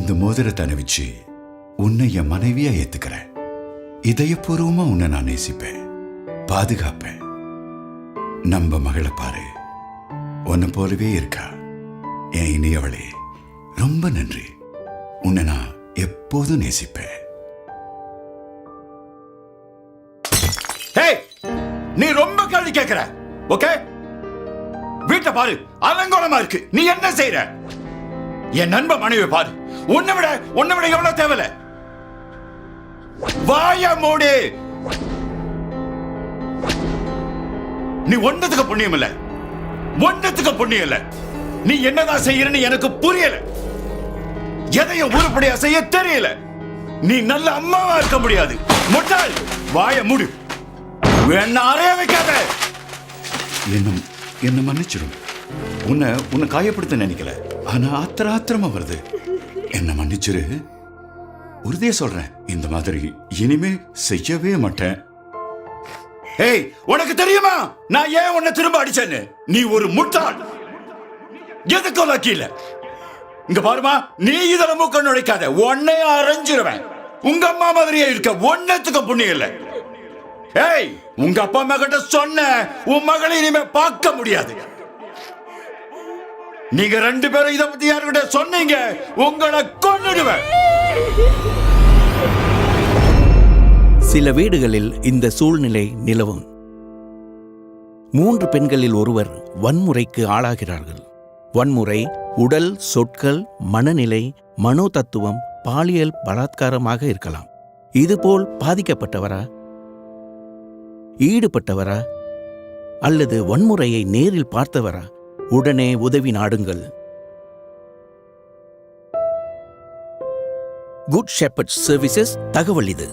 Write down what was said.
இந்த மோதிரத்தை அணிவிச்சு உன்னை என் மனைவியா ஏத்துக்கிறேன். இதயபூர்வமா உன்னை நான் நேசிப்பேன், பாதுகாப்பேன். நம்ம மகளை பாரு, உன்னை போலவே இருக்கா. என் இனியவளே, ரொம்ப நன்றி. உன்னை நான் எப்போதும் நேசிப்பேன். நீ ரொம்ப கேள்வி கேட்கிற. ஓகே, வீட்டை பாரு, அலங்கோலமா இருக்கு. நீ என்ன செய்யற? என் நண்ப மனைவி பாரு, உன்னை விட எவ்வளவு தேவையில்ல. வாய மூடு. நீ ஒன்னத்துக்கு புண்ணியம் இல்ல, ஒன்னத்துக்கு புண்ணியம் இல்ல. நீ என்னதான் செய்யறன்னு எனக்கு புரியல. எதையும் உருப்படியா செய்ய தெரியல. நீ நல்ல அம்மாவா இருக்க முடியாது. முட்டாள், வாய மூடு. என்ன அறைய வைக்காத. என்ன மன்னிச்சிடும். உன்னை காயப்படுத்த நினைக்கல, ஆனா ஆத்திரமா வருது. என்ன மன்னிச்சிரு. உறுதியா சொல்றேன், இந்த மாதிரி இனிமே செய்யவே மாட்டேன். ஏய், உனக்கு தெரியுமா நான் ஏன் உன்னை திரும்ப அடிச்சேன்னு? நீ ஒரு முட்டாள். எதுக்கும் லக்கில. இங்க பாருமா, நீ இதுல மூக்க நுழைக்காத. உன்னைய அரைஞ்சிருவேன். உங்க அம்மா மாதிரியே இருக்க. ஒன்னத்துக்கு புண்ணியம் இல்லை. ஏய், உங்க அப்பா அம்மா கிட்ட சொன்ன உன் மகளை இனிமே பார்க்க முடியாது. நீங்க ரெண்டு பேரும் இதை பத்தி யாருக்கிட்ட சொன்னீங்க, உங்களை கொன்னுடுவேன். சில வீடுகளில் இந்த சூழ்நிலை நிலவும். 3 பெண்களில் ஒருவர் வன்முறைக்கு ஆளாகிறார்கள். வன்முறை உடல், சொற்கள், மனநிலை, மனோதத்துவம், பாலியல் பலாத்காரமாக இருக்கலாம். இதுபோல் பாதிக்கப்பட்டவரா, ஈடுபட்டவரா அல்லது வன்முறையை நேரில் பார்த்தவரா? உடனே உதவி நாடுங்கள். குட் ஷெப்பர்ட் சர்வீசஸ் தகவல் இது.